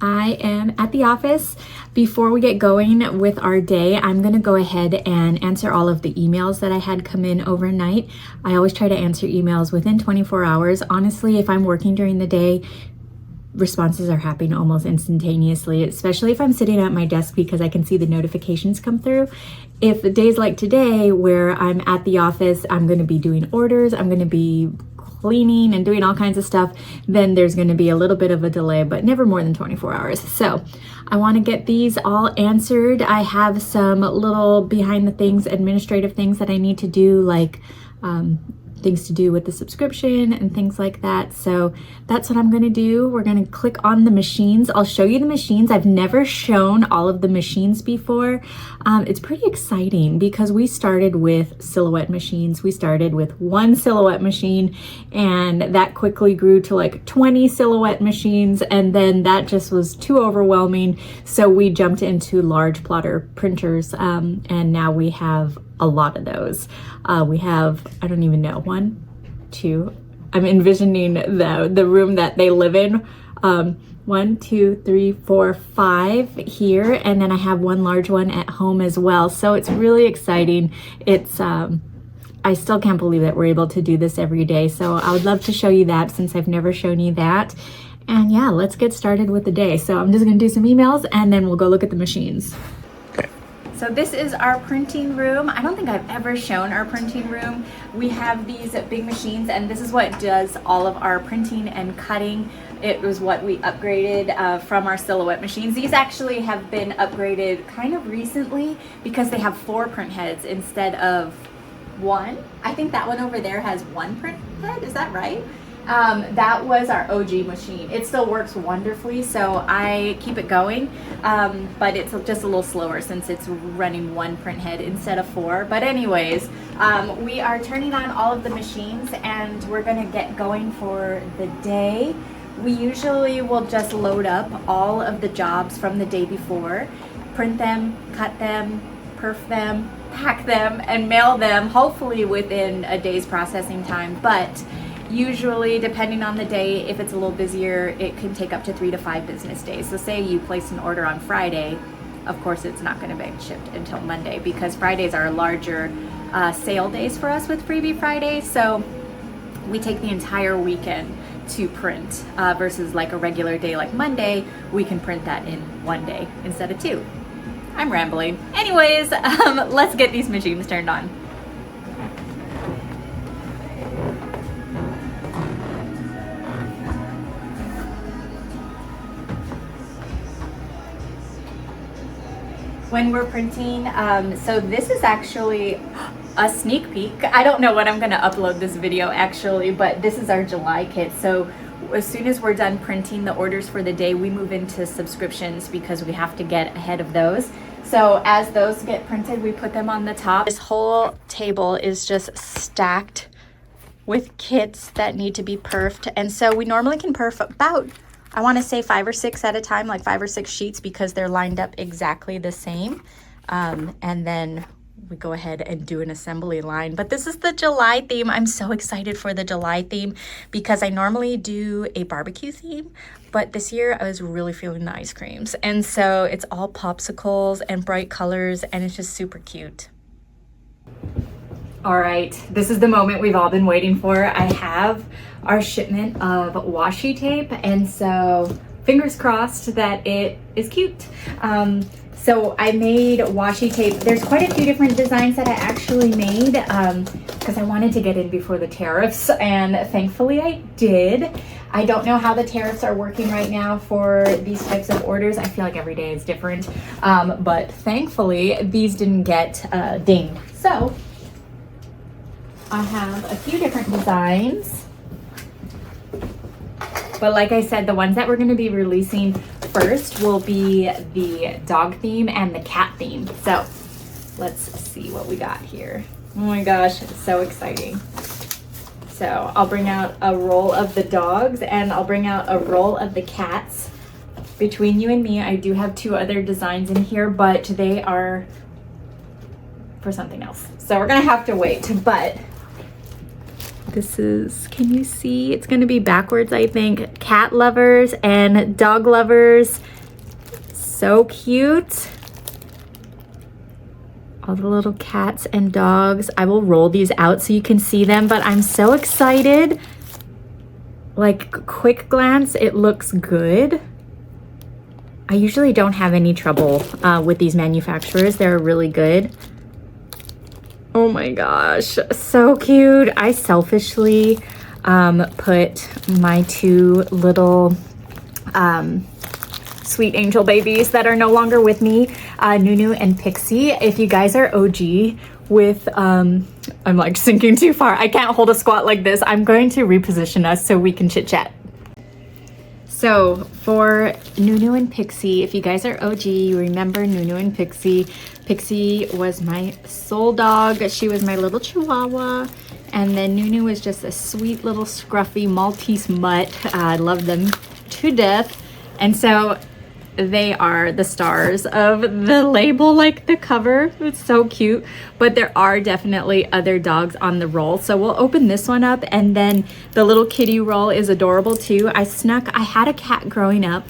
I am at the office. Before we get going with our day, I'm gonna go ahead and answer all of the emails that I had come in overnight. I always try to answer emails within 24 hours. Honestly, if I'm working during the day, responses are happening almost instantaneously, especially if I'm sitting at my desk because I can see the notifications come through. If days like today where I'm at the office, I'm gonna be doing orders, I'm gonna be cleaning and doing all kinds of stuff, then there's going to be a little bit of a delay, but never more than 24 hours. So I want to get these all answered. I have some little behind the things administrative things that I need to do, like things to do with the subscription and things like that. So that's what I'm going to do. We're going to click on the machines. I'll show you the machines. I've never shown all of the machines before. It's pretty exciting because we started with silhouette machines. We started with one silhouette machine and that quickly grew to like 20 silhouette machines, and then that just was too overwhelming. So we jumped into large plotter printers, and now we have a lot of those. We have, I don't even know, 1, 2, I'm envisioning the room that they live in. 1, 2, 3, 4, 5 here, and then I have one large one at home as well. So it's really exciting. It's I still can't believe that we're able to do this every day. So I would love to show you that since I've never shown you that. And yeah, let's get started with the day. So I'm just gonna do some emails and then we'll go look at the machines. So this is our printing room. I don't think I've ever shown our printing room. We have these big machines, and this is what does all of our printing and cutting. It was what we upgraded from our silhouette machines. These actually have been upgraded kind of recently because they have 4 print heads instead of 1. I think that one over there has 1 print head, is that right? That was our OG machine. It still works wonderfully, so I keep it going, but it's just a little slower since it's running 1 print head instead of 4. But anyways, we are turning on all of the machines and we're gonna get going for the day. We usually will just load up all of the jobs from the day before, print them, cut them, perf them, pack them, and mail them, hopefully within a day's processing time. But usually, depending on the day, if it's a little busier, it can take up to 3 to 5 business days. So say you place an order on Friday, of course it's not going to be shipped until Monday because Fridays are larger sale days for us with Freebie Friday. So we take the entire weekend to print versus like a regular day like Monday, we can print that in 1 day instead of 2. I'm rambling. Anyways, let's get these machines turned on. When we're printing, so this is actually a sneak peek. I don't know when I'm gonna upload this video actually, but this is our July kit. So as soon as we're done printing the orders for the day, we move into subscriptions because we have to get ahead of those. So as those get printed, we put them on the top. This whole table is just stacked with kits that need to be perfed. And so we normally can perf about, I want to say 5 or 6 at a time, like 5 or 6 sheets because they're lined up exactly the same. And then we go ahead and do an assembly line. But this is the July theme. I'm so excited for the July theme because I normally do a barbecue theme, but this year I was really feeling the ice creams. And so it's all popsicles and bright colors and it's just super cute. All right, this is the moment we've all been waiting for. I have our shipment of washi tape, and so fingers crossed that it is cute. So I made washi tape. There's quite a few different designs that I actually made because I wanted to get in before the tariffs, and thankfully I did. I don't know how the tariffs are working right now for these types of orders. I feel like every day is different, but thankfully these didn't get dinged. So I have a few different designs, but like I said, the ones that we're going to be releasing first will be the dog theme and the cat theme. So let's see what we got here. Oh my gosh, it's so exciting. So I'll bring out a roll of the dogs and I'll bring out a roll of the cats. Between you and me, I do have 2 other designs in here, but they are for something else. So we're gonna have to wait, but This is, can you see? It's gonna be backwards, I think. Cat lovers and dog lovers. So cute. All the little cats and dogs. I will roll these out so you can see them, but I'm so excited. Like, quick glance, it looks good. I usually don't have any trouble with these manufacturers. They're really good. Oh my gosh, so cute. I selfishly put my two little sweet angel babies that are no longer with me, Nunu and Pixie. If you guys are OG with, I'm like sinking too far. I can't hold a squat like this. I'm going to reposition us so we can chit chat. So for Nunu and Pixie, if you guys are OG, you remember Nunu and Pixie. Pixie was my soul dog. She was my little chihuahua. And then Nunu was just a sweet little scruffy Maltese mutt. I love them to death. And so they are the stars of the label, like the cover. It's so cute. But there are definitely other dogs on the roll. So we'll open this one up, and then the little kitty roll is adorable too. I had a cat growing up.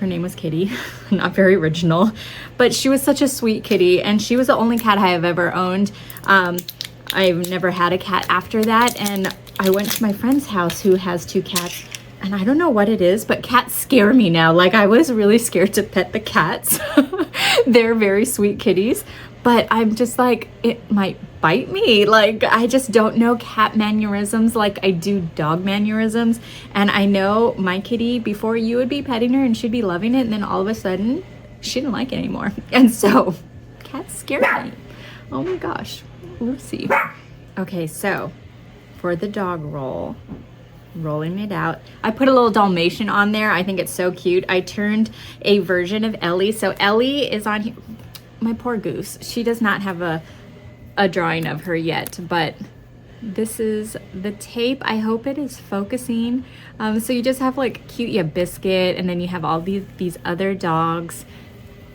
Her name was Kitty. Not very original, but she was such a sweet kitty, and she was the only cat I have ever owned. I've never had a cat after that, and I went to my friend's house who has two cats. And I don't know what it is, but cats scare me now. Like, I was really scared to pet the cats. They're very sweet kitties, but I'm just like, it might bite me. Like, I just don't know cat mannerisms like I do dog mannerisms. And I know my kitty, before you would be petting her and she'd be loving it, and then all of a sudden she didn't like it anymore. And so cats scare me. Oh my gosh, Lucy. Okay, so for the dog roll, rolling it out, I put a little Dalmatian on there. I think it's so cute. I turned a version of Ellie. So Ellie is on here. My poor goose. She does not have a drawing of her yet, but this is the tape. I hope it is focusing. So you just have like cute, you have Biscuit, and then you have all these other dogs.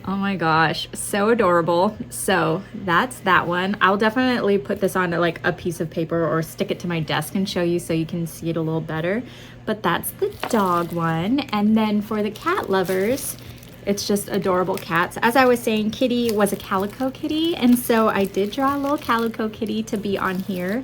Oh my gosh, so adorable. So that's that one. I'll definitely put this on like a piece of paper or stick it to my desk and show you so you can see it a little better. But that's the dog one. And then for the cat lovers, it's just adorable cats. As I was saying, Kitty was a calico kitty, and so I did draw a little calico kitty to be on here.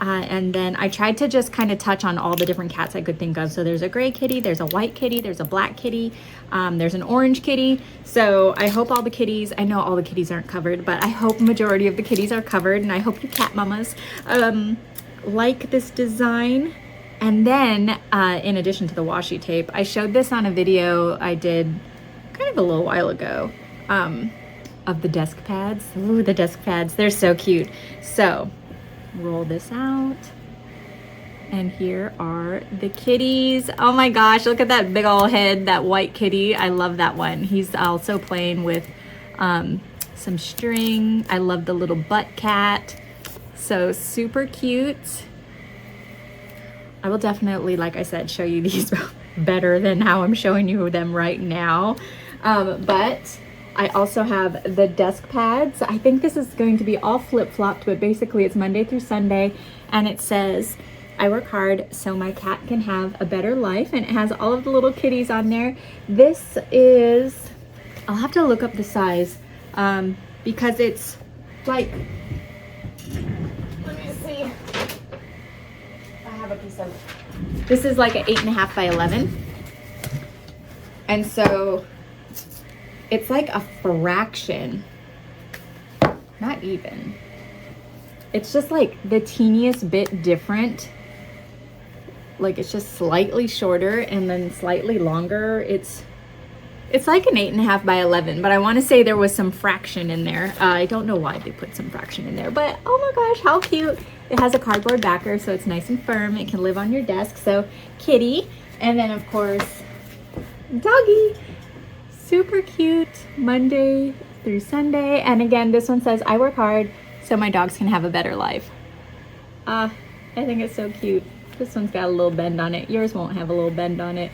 And then I tried to just kind of touch on all the different cats I could think of. So there's a gray kitty, there's a white kitty, there's a black kitty, there's an orange kitty. So I hope all the kitties, I know all the kitties aren't covered, but I hope majority of the kitties are covered, and I hope you cat mamas like this design. And then in addition to the washi tape, I showed this on a video I did kind of a little while ago of the desk pads. Ooh, the desk pads, they're so cute. So roll this out, and here are the kitties. Oh my gosh, look at that big old head, that white kitty. I love that one. He's also playing with some string. I love the little butt cat. So super cute. I will definitely, like I said, show you these better than how I'm showing you them right now. But I also have the desk pads. I think this is going to be all flip-flopped, but basically it's Monday through Sunday, and it says, I work hard so my cat can have a better life, and it has all of the little kitties on there. This is, I'll have to look up the size, because it's like, let me see. I have a piece of, this is like an 8.5 by 11. And so it's like a fraction, not even. It's just like the teeniest bit different. Like it's just slightly shorter and then slightly longer. It's like an 8.5 by 11, but I want to say there was some fraction in there. I don't know why they put some fraction in there, but oh my gosh, how cute. It has a cardboard backer, so it's nice and firm. It can live on your desk. So kitty, and then of course, doggy. Super cute, Monday through Sunday. And again, this one says, I work hard so my dogs can have a better life. I think it's so cute. This one's got a little bend on it. Yours won't have a little bend on it.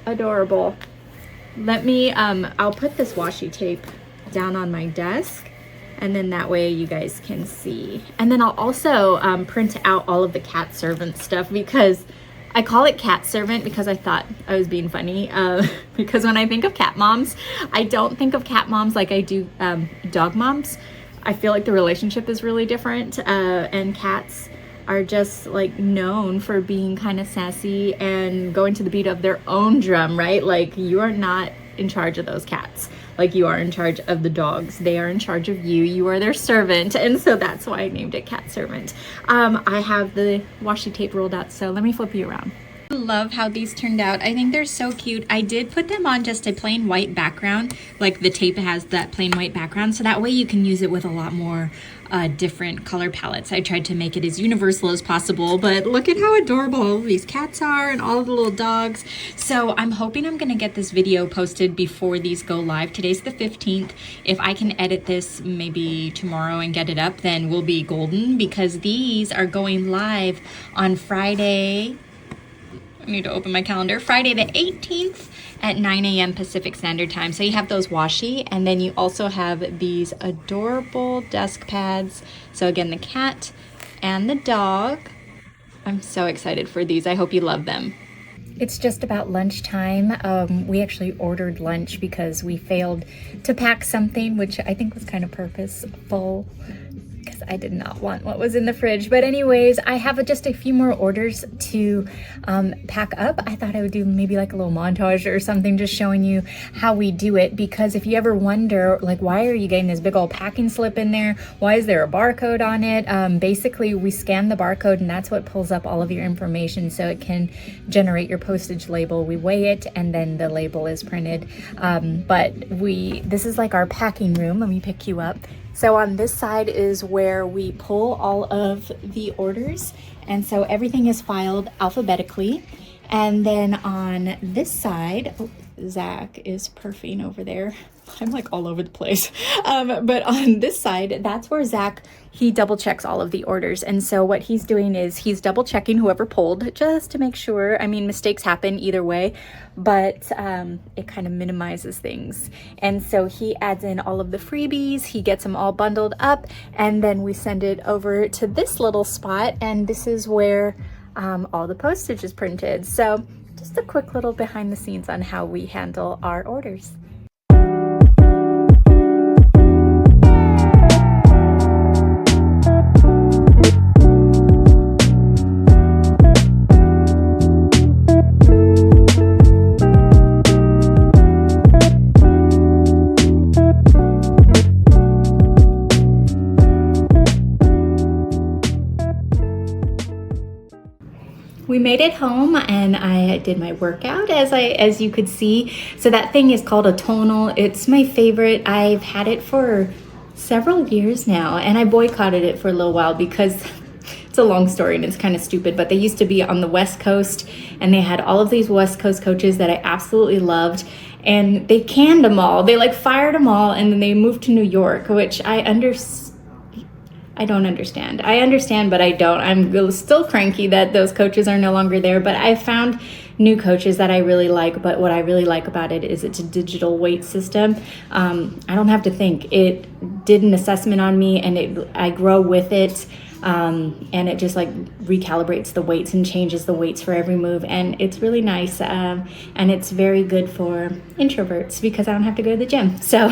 Adorable. Let me, I'll put this washi tape down on my desk, And then that way you guys can see. And then I'll also print out all of the cat servant stuff, because I call it cat servant because I thought I was being funny. Because when I think of cat moms, I don't think of cat moms like I do dog moms. I feel like the relationship is really different, and cats are just like known for being kind of sassy and going to the beat of their own drum, right? Like, you are not in charge of those cats like you are in charge of the dogs. They are in charge of you. You are their servant. And so that's why I named it cat servant. I have the washi tape rolled out, so let me flip you around. I love how these turned out. I think they're so cute. I did put them on just a plain white background, like the tape has that plain white background, so that way you can use it with a lot more different color palettes. I tried to make it as universal as possible, but look at how adorable all of these cats are and all of the little dogs. So I'm hoping I'm gonna get this video posted before these go live. Today's the 15th. If I can edit this maybe tomorrow and get it up, then we'll be golden, because these are going live on Friday. I need to open my calendar. Friday the 18th at 9 a.m. Pacific Standard Time. So you have those washi, and then you also have these adorable desk pads. So again, the cat and the dog. I'm so excited for these. I hope you love them. It's just about lunchtime. We actually ordered lunch because we failed to pack something, which I think was kind of purposeful, because I did not want what was in the fridge. But anyways, I have just a few more orders to pack up. I thought I would do maybe like a little montage or something, just showing you how we do it. Because if you ever wonder, like, why are you getting this big old packing slip in there? Why is there a barcode on it? Basically, we scan the barcode, and that's what pulls up all of your information, so it can generate your postage label. We weigh it, and then the label is printed. But this is like our packing room. Let me pick you up. So on this side is where we pull all of the orders, and so everything is filed alphabetically. And then on this side, Zach is perfing over there. I'm like all over the place. But on this side, that's where Zach, he double checks all of the orders. And so what he's doing is he's double checking whoever pulled, just to make sure. I mean, mistakes happen either way, but it kind of minimizes things. And so he adds in all of the freebies, he gets them all bundled up, and then we send it over to this little spot. And this is where all the postage is printed. So just a quick little behind the scenes on how we handle our orders. We made it home, and I did my workout as you could see. So that thing is called a tonal. It's my favorite. I've had it for several years now, and I boycotted it for a little while because it's a long story and it's kind of stupid, but they used to be on the West Coast, and they had all of these West Coast coaches that I absolutely loved, and they canned them all. They like fired them all, and then they moved to New York, which I don't understand. I understand, but I don't. I'm still cranky that those coaches are no longer there, but I found new coaches that I really like. But what I really like about it is it's a digital weight system. I don't have to think. It did an assessment on me, and I grow with it. And it just like recalibrates the weights and changes the weights for every move. And it's really nice. And it's very good for introverts because I don't have to go to the gym. So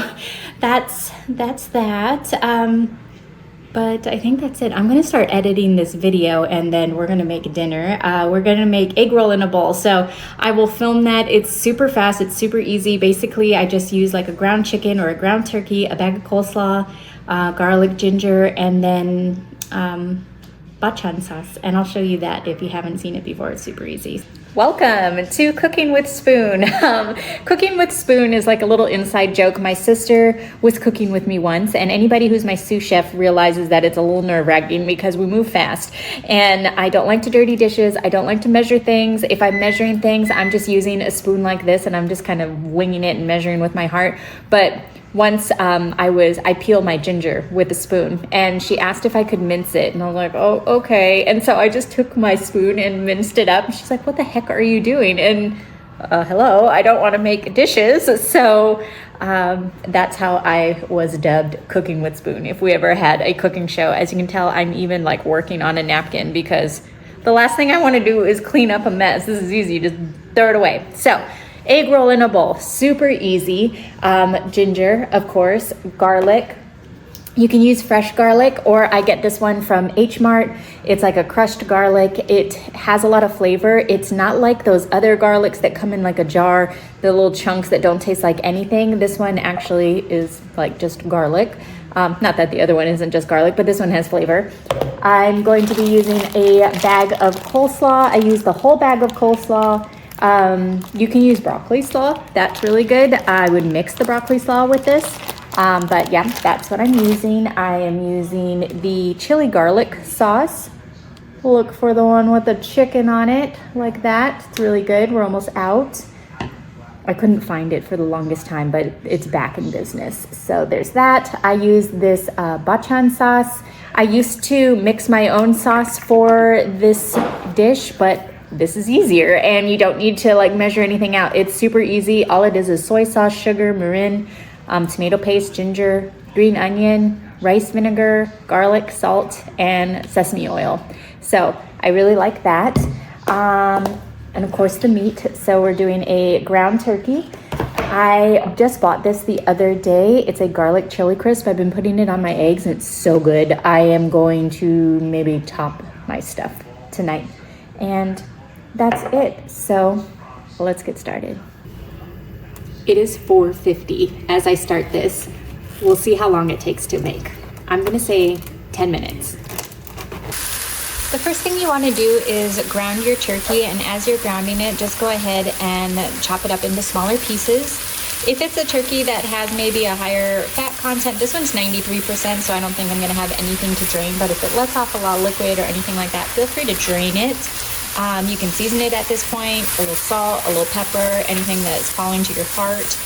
that's that. But I think that's it. I'm gonna start editing this video, and then we're gonna make dinner. We're gonna make egg roll in a bowl. So I will film that. It's super fast, it's super easy. Basically, I just use like a ground chicken or a ground turkey, a bag of coleslaw, garlic, ginger, and then bachan sauce. And I'll show you that if you haven't seen it before. It's super easy. Welcome to Cooking with Spoon. Cooking with Spoon is like a little inside joke. My sister was cooking with me once, and anybody who's my sous chef realizes that it's a little nerve-wracking because we move fast, and I don't like to dirty dishes. I don't like to measure things. If I'm measuring things, I'm just using a spoon like this, and I'm just kind of winging it and measuring with my heart. But once I peeled my ginger with a spoon, and she asked if I could mince it, and I was like, oh, okay. And so I just took my spoon and minced it up. And she's like, what the heck are you doing? And hello, I don't want to make dishes. So that's how I was dubbed Cooking with Spoon. If we ever had a cooking show, as you can tell, I'm even like working on a napkin because the last thing I want to do is clean up a mess. This is easy, just throw it away. So egg roll in a bowl, super easy. Ginger, of course, garlic. You can use fresh garlic, or I get this one from H Mart. It's like a crushed garlic. It has a lot of flavor. It's not like those other garlics that come in like a jar, the little chunks that don't taste like anything. This one actually is like just garlic. Not that the other one isn't just garlic, but this one has flavor. I'm going to be using a bag of coleslaw. I use the whole bag of coleslaw. You can use broccoli slaw. That's really good. I would mix the broccoli slaw with this. But yeah, that's what I'm using. I am using the chili garlic sauce. Look for the one with the chicken on it, like that. It's really good. We're almost out. I couldn't find it for the longest time, but it's back in business. So there's that. I use this bachan sauce. I used to mix my own sauce for this dish, but this is easier and you don't need to like measure anything out. It's super easy. All it is soy sauce, sugar, mirin, tomato paste, ginger, green onion, rice vinegar, garlic, salt, and sesame oil. So I really like that. And of course the meat. So we're doing a ground turkey. I just bought this the other day. It's a garlic chili crisp. I've been putting it on my eggs and it's so good. I am going to maybe top my stuff tonight. And that's it. So let's get started. It is 4:50 as I start this. We'll see how long it takes to make. I'm gonna say 10 minutes. The first thing you want to do is ground your turkey, and as you're grounding it, just go ahead and chop it up into smaller pieces. If it's a turkey that has maybe a higher fat content, this one's 93%, so I don't think I'm gonna have anything to drain, but if it lets off a lot of liquid or anything like that, feel free to drain it. You can season it at this point, a little salt, a little pepper, anything that's falling to your heart.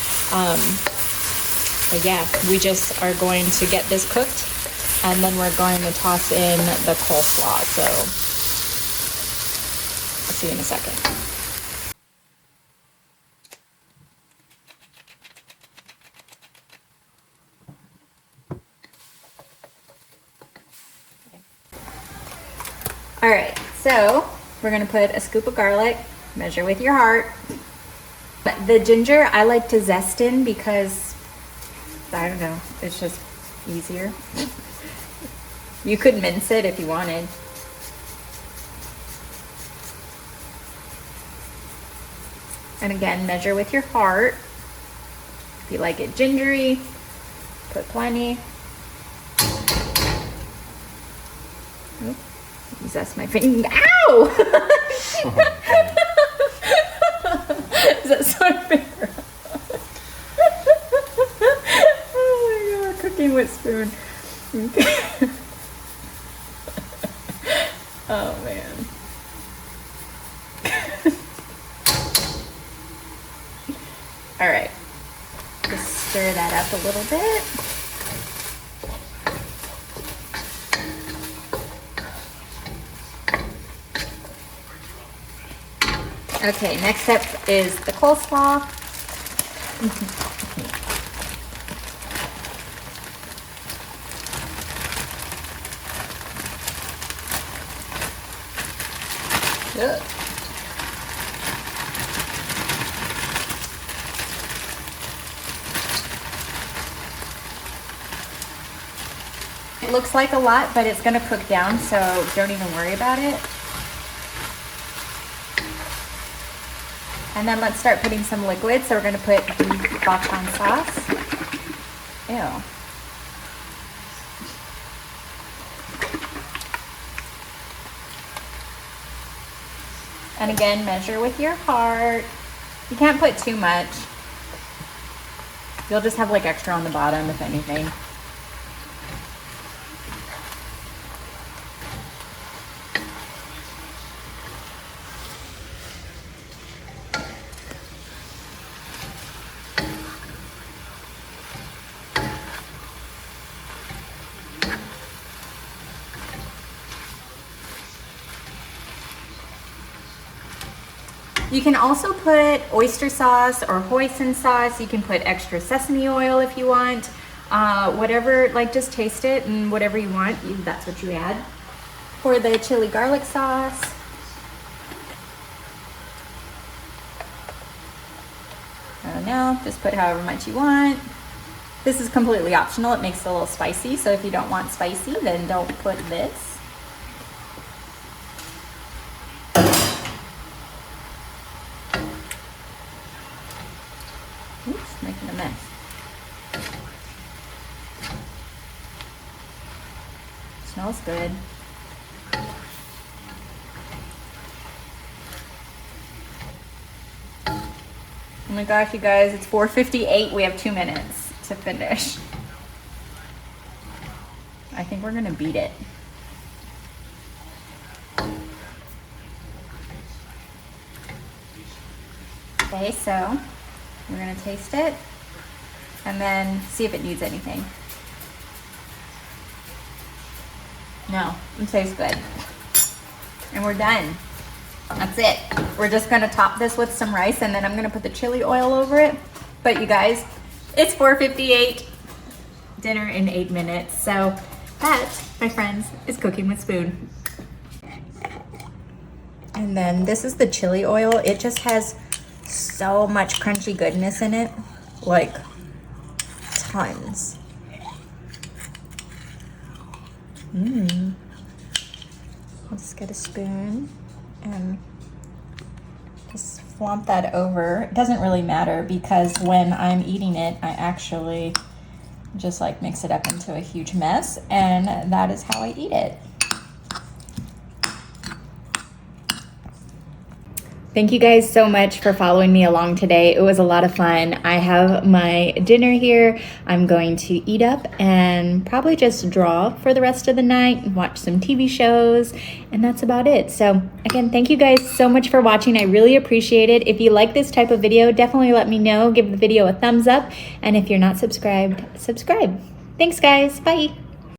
But yeah, we just are going to get this cooked, and then we're going to toss in the coleslaw. So I'll see you in a second. All right, so we're gonna put a scoop of garlic, measure with your heart. But the ginger, I like to zest in because, I don't know, it's just easier. You could mince it if you wanted. And again, measure with your heart. If you like it gingery, put plenty. Oop, zest my finger. Ow! Is that sore finger? Oh my god, cooking with spoon. Okay. Oh man. All right, just stir that up a little bit. Okay, next step is the coleslaw. Ugh. It looks like a lot, but it's gonna cook down, so don't even worry about it. And then let's start putting some liquid. So we're gonna put the bachan sauce. Ew. And again, measure with your heart. You can't put too much. You'll just have like extra on the bottom, if anything. You can also put oyster sauce or hoisin sauce. You can put extra sesame oil if you want. Whatever, like just taste it and whatever you want, that's what you add. For the chili garlic sauce, I don't know, just put however much you want. This is completely optional. It makes it a little spicy, so if you don't want spicy, then don't put this. Oops, making a mess. Smells good. Oh my gosh, you guys, it's 4:58. We have 2 minutes to finish. I think we're gonna beat it. Okay, so we're gonna taste it and then see if it needs anything. No, it tastes good. And we're done. That's it. We're just gonna top this with some rice and then I'm gonna put the chili oil over it. But you guys, it's 4:58, dinner in 8 minutes. So that, my friends, is cooking with spoon. And then this is the chili oil. It just has so much crunchy goodness in it, like tons. Let's get a spoon and just flomp that over. It doesn't really matter because when I'm eating it, I actually just like mix it up into a huge mess, and that is how I eat it. Thank you guys so much for following me along today. It was a lot of fun. I have my dinner here. I'm going to eat up and probably just draw for the rest of the night and watch some TV shows, and that's about it. So again, thank you guys so much for watching. I really appreciate it. If you like this type of video, definitely let me know. Give the video a thumbs up, and if you're not subscribed, subscribe. Thanks guys, bye.